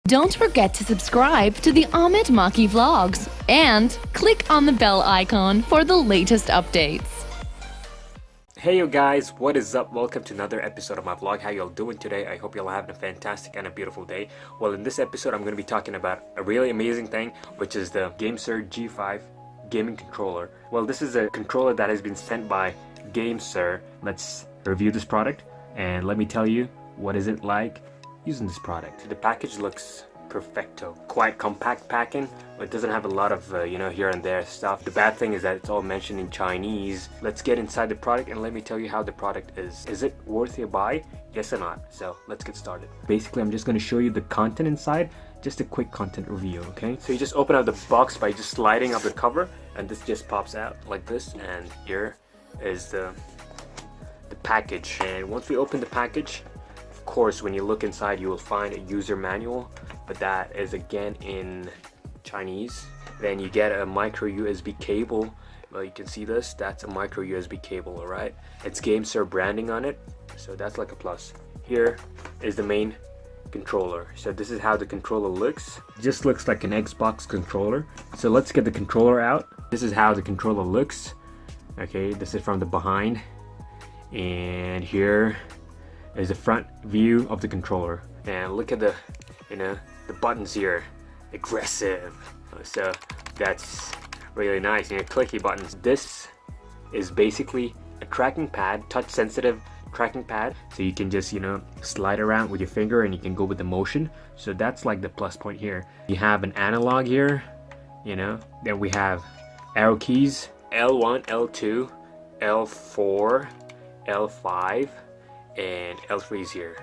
Don't forget to subscribe to the Ahmed Makki vlogs and click on the bell icon for the latest updates. Hey you guys, what is up? Welcome to another episode of my vlog. How y'all doing today? I hope y'all having a fantastic and a beautiful day. Well, in this episode I'm going to be talking about a really amazing thing, which is the GameSir G5 gaming controller. Well, this is a controller that has been sent by GameSir. Let's review this product and let me tell you what is it like using this product. The package looks perfecto. Quite compact packing, but it doesn't have a lot of here and there stuff. The bad thing is that it's all mentioned in Chinese. Let's get inside the product and let me tell you how the product is. Is it worth your buy? Yes or not? So let's get started. Basically, I'm just going to show you the content inside. Just a quick content review, okay? So you just open up the box by just sliding up the cover, and this just pops out like this, and here is the package. And once we open the package, of course, when you look inside, you will find a user manual, but that is again in Chinese. Then you get a micro USB cable. Well, you can see this, that's a micro USB cable. All right, it's GameSir branding on it, so that's like a plus. Here is the main controller. So this is how the controller looks. It just looks like an Xbox controller. So let's get the controller out. This is how the controller looks. Okay, this is from the behind, and here is the front view of the controller. And look at the the buttons here, aggressive. So that's really nice. Clicky buttons. This is basically a tracking pad, touch sensitive tracking pad, so you can just slide around with your finger and you can go with the motion. So that's like the plus point here. You have an analog here, then we have arrow keys, L1, L2, L4, L5, and L3 is here.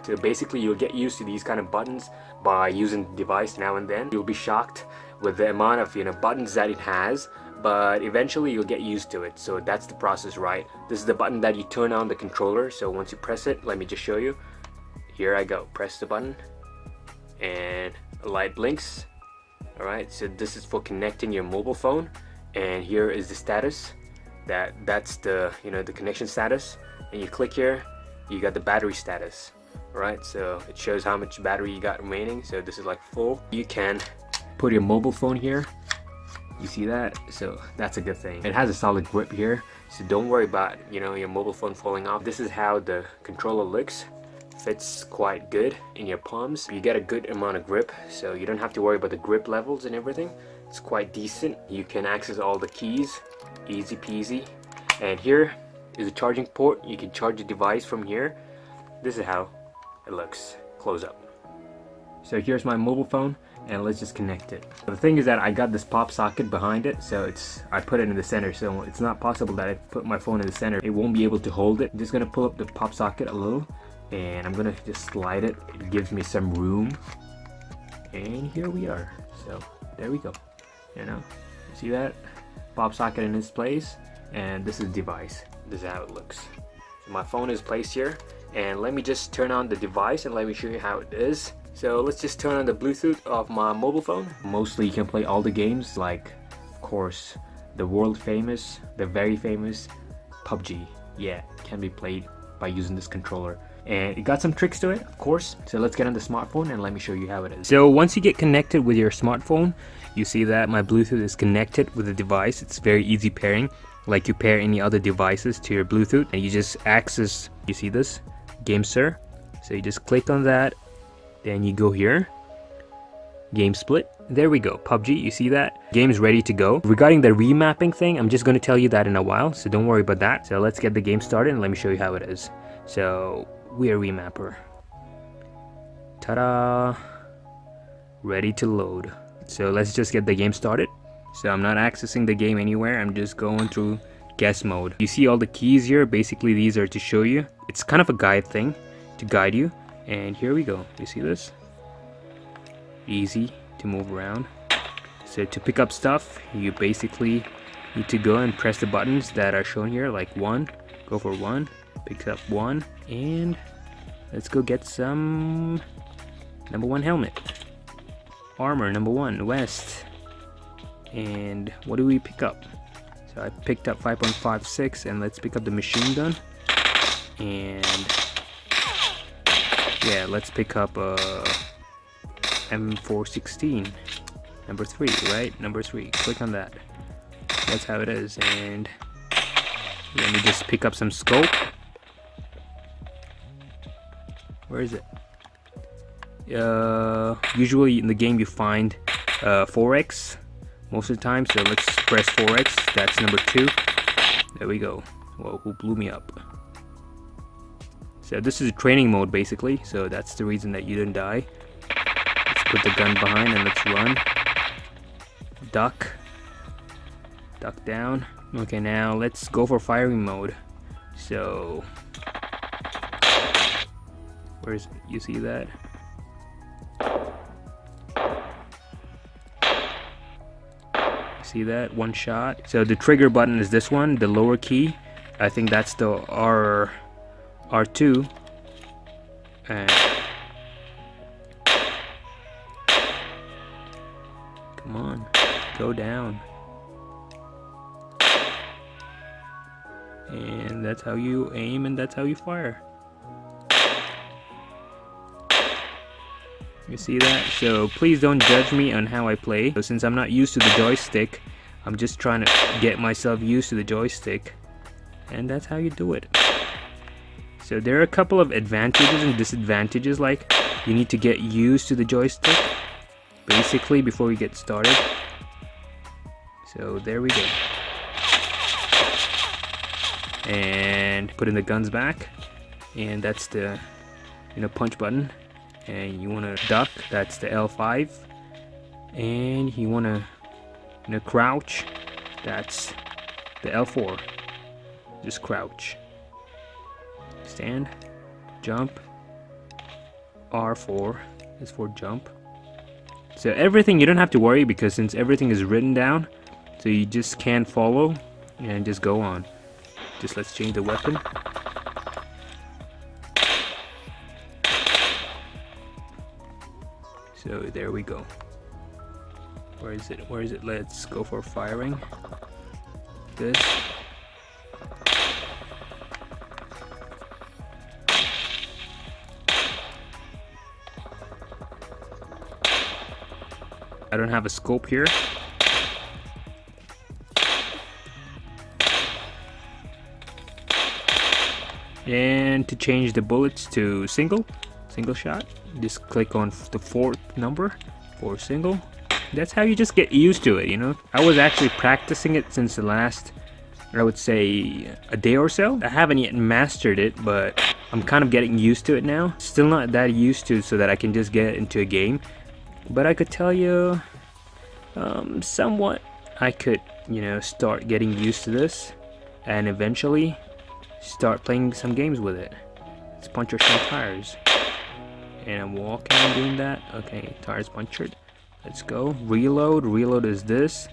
So basically you'll get used to these kind of buttons by using the device now and then. You'll be shocked with the amount of buttons that it has, but eventually you'll get used to it. So that's the process, right? This is the button that you turn on the controller. So once you press it, let me just show you. Here I go, press the button and a light blinks. Alright, so this is for connecting your mobile phone, and here is the status. That's the the connection status, and you click here, you got the battery status. Alright, so it shows how much battery you got remaining. So this is like full. You can put your mobile phone here, you see that? So that's a good thing. It has a solid grip here, so don't worry about your mobile phone falling off. This is how the controller looks. Fits quite good in your palms. You get a good amount of grip, so you don't have to worry about the grip levels and everything. It's quite decent. You can access all the keys, easy peasy. And here is a charging port. You can charge the device from here. This is how it looks close up. So here's my mobile phone, and let's just connect it. The thing is that I got this pop socket behind it, so I put it in the center, so it's not possible that I put my phone in the center. It won't be able to hold it. I'm just gonna pull up the pop socket a little, and I'm gonna just slide it. It gives me some room, and here we are. So there we go. See that pop socket in its place, and this is the device. This is how it looks. So my phone is placed here, and let me just turn on the device and let me show you how it is. So let's just turn on the Bluetooth of my mobile phone. Mostly you can play all the games, like of course the world famous, the very famous PUBG. Yeah, can be played by using this controller, and it got some tricks to it, of course. So let's get on the smartphone and let me show you how it is. So once you get connected with your smartphone, you see that my Bluetooth is connected with the device. It's very easy pairing, like you pair any other devices to your Bluetooth, and you just access, you see this, GameSir. So you just click on that, then you go here, game split. There we go, PUBG, you see that? Game's ready to go. Regarding the remapping thing, I'm just going to tell you that in a while, so don't worry about that. So let's get the game started and let me show you how it is. So we are remapper. Ta-da! Ready to load. So let's just get the game started. So I'm not accessing the game anywhere, I'm just going through guest mode. You see all the keys here, basically these are to show you. It's kind of a guide thing to guide you. And here we go, you see this? Easy to move around. So to pick up stuff, you basically need to go and press the buttons that are shown here, like 1, go for 1, pick up 1, and let's go get some number 1 helmet. Armor, number 1, vest. And what do we pick up? So I picked up 5.56, and let's pick up the machine gun. And yeah, let's pick up M416. Number 3, right? Number 3. Click on that. That's how it is. And let me just pick up some scope. Where is it? Usually in the game you find 4x most of the time, so let's press 4x. That's number 2. There we go. Whoa, who blew me up? So this is a training mode basically, so that's the reason that you didn't die. Let's put the gun behind and let's run. Duck. Duck down. Okay, now let's go for firing mode. So where's, you see that? See that? One shot. So the trigger button is this one, the lower key. I think that's the R2. And come on, go down. And that's how you aim and that's how you fire. You see that? So please don't judge me on how I play. So since I'm not used to the joystick, I'm just trying to get myself used to the joystick. And that's how you do it. So there are a couple of advantages and disadvantages, like you need to get used to the joystick basically before you get started. So there we go. And putting the guns back, and that's the punch button. And you want to duck, that's the L5. And you want to crouch, that's the L4. Just crouch. Stand, jump. R4 is for jump. So everything you don't have to worry, because since everything is written down, so you just can follow and just go on. Just let's change the weapon. So there we go. Where is it? Where is it? Let's go for firing. This. I don't have a scope here. And to change the bullets to single shot, just click on the 4th number for single. That's how you just get used to it, I was actually practicing it since the last, I would say, a day or so. I haven't yet mastered it, but I'm kind of getting used to it now. Still not that used to so that I can just get into a game. But I could tell you, somewhat, I could, start getting used to this and eventually start playing some games with it. Let's puncture some tires. And I'm walking and doing that. Okay, tires punctured. Let's go. Reload. Reload is this.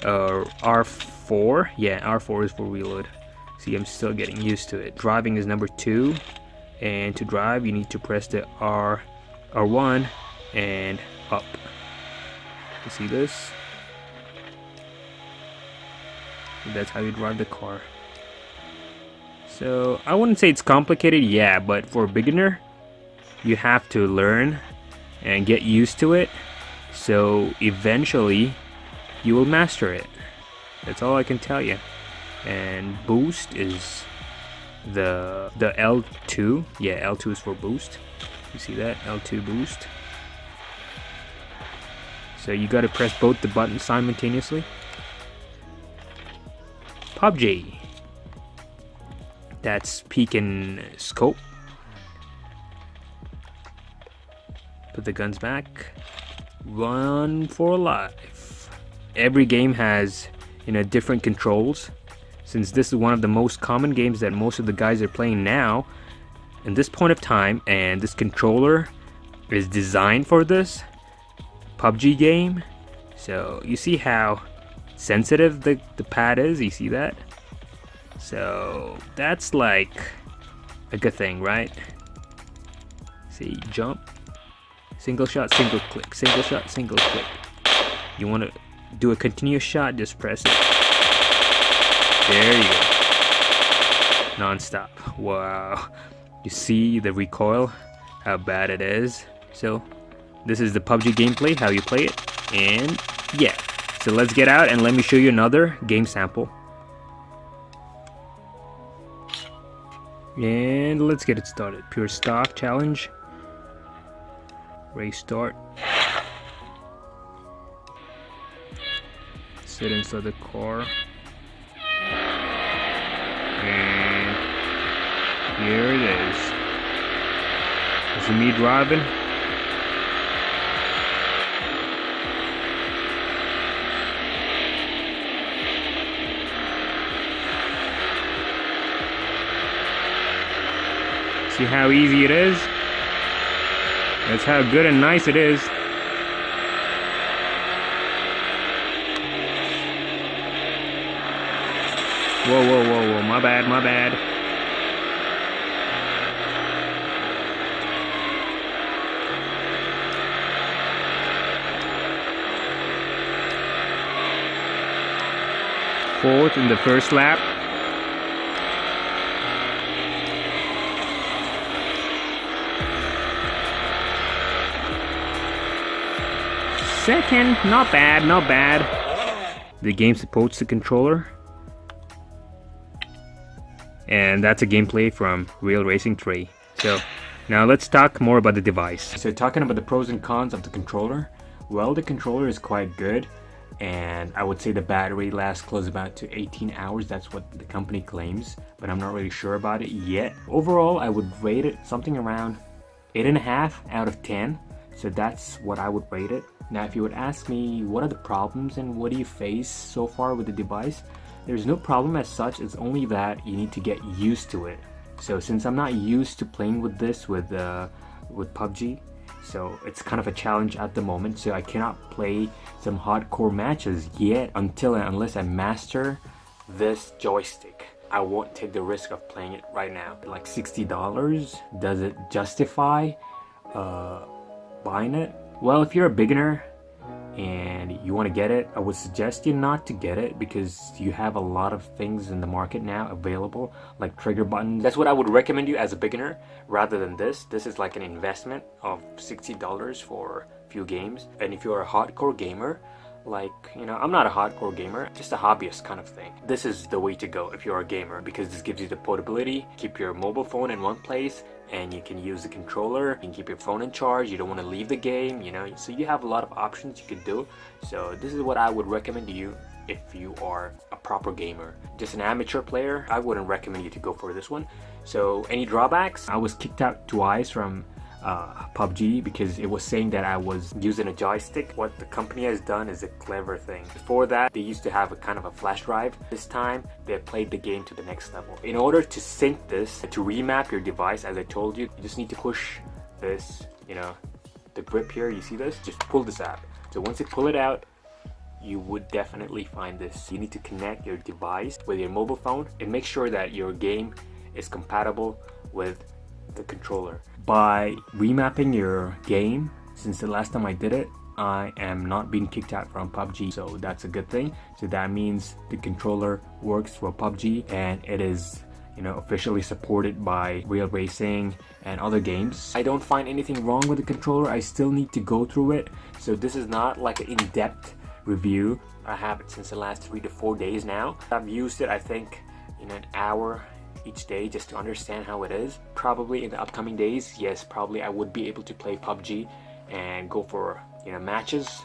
R4. Yeah, R4 is for reload. See, I'm still getting used to it. Driving is number 2. And to drive, you need to press the R1 and up. You see this? That's how you drive the car. So I wouldn't say it's complicated, yeah, but for a beginner, you have to learn and get used to it. So eventually, you will master it. That's all I can tell you. And boost is the L2. Yeah, L2 is for boost. You see that? L2 boost. So you gotta press both the buttons simultaneously. PUBG. That's peek and scope. Put the guns back. Run for life. Every game has, different controls. Since this is one of the most common games that most of the guys are playing now, in this point of time, and this controller is designed for this PUBG game. So you see how sensitive the pad is, you see that? So that's like a good thing, right? See, jump, single shot, single click, single shot, single click. You want to do a continuous shot, just press it. There you go. Non-stop. Wow. You see the recoil, how bad it is. So this is the PUBG gameplay, how you play it, and yeah. So let's get out and let me show you another game sample. And let's get it started. Pure stock challenge. Race start. Sit inside the car. And here it is. This is me driving. See how easy it is? That's how good and nice it is. Whoa, whoa, whoa, whoa, my bad, my bad. Fourth in the first lap. Second, not bad, not bad. The game supports the controller. And that's a gameplay from Real Racing 3. So now let's talk more about the device. So talking about the pros and cons of the controller. Well, the controller is quite good. And I would say the battery lasts close about to 18 hours. That's what the company claims. But I'm not really sure about it yet. Overall, I would rate it something around 8.5 out of 10. So that's what I would rate it. Now, if you would ask me what are the problems and what do you face so far with the device, there's no problem as such. It's only that you need to get used to it. So since I'm not used to playing with this with PUBG, so it's kind of a challenge at the moment. So I cannot play some hardcore matches yet unless I master this joystick. I won't take the risk of playing it right now. Like $60, does it justify buying it? Well, if you're a beginner and you want to get it, I would suggest you not to get it because you have a lot of things in the market now available, like trigger buttons. That's what I would recommend you as a beginner rather than this. This is like an investment of $60 for a few games. And if you're a hardcore gamer, like, you know, I'm not a hardcore gamer, just a hobbyist kind of thing. This is the way to go if you're a gamer because this gives you the portability, keep your mobile phone in one place, and you can use the controller, you can keep your phone in charge, you don't want to leave the game, you know, so you have a lot of options you could do. So this is what I would recommend to you if you are a proper gamer. Just an amateur player, I wouldn't recommend you to go for this one. So any drawbacks? I was kicked out twice from PUBG because it was saying that I was using a joystick. What the company has done is a clever thing. Before that, they used to have a kind of a flash drive. This time, they played the game to the next level. In order to sync this, to remap your device, as I told you, you just need to push this, you know, the grip here, you see this? Just pull this out. So once you pull it out, you would definitely find this. You need to connect your device with your mobile phone and make sure that your game is compatible with the controller. By remapping your game, since the last time I did it, I am not being kicked out from PUBG, so that's a good thing. So that means the controller works for PUBG and it is, you know, officially supported by Real Racing and other games. I don't find anything wrong with the controller. I still need to go through it, so this is not like an in-depth review. I have it since the last 3 to 4 days now. I've used it, I think, in an hour each day just to understand how it is. Probably in the upcoming days, yes, probably I would be able to play PUBG and go for, you know, matches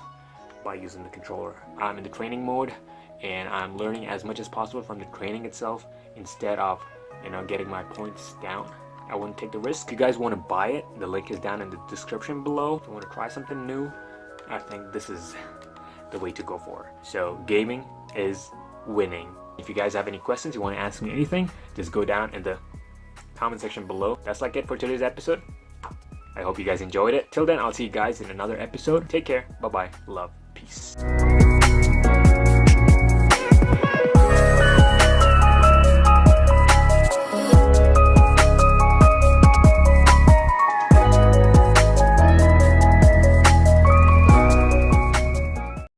by using the controller. I'm in the training mode and I'm learning as much as possible from the training itself instead of, you know, getting my points down. I wouldn't take the risk. If you guys want to buy it, the link is down in the description below. If you want to try something new, I think this is the way to go for. So gaming is winning. If you guys have any questions, you want to ask me anything, just go down in the comment section below. That's like it for today's episode. I hope you guys enjoyed it. Till then, I'll see you guys in another episode. Take care. Bye-bye. Love. Peace.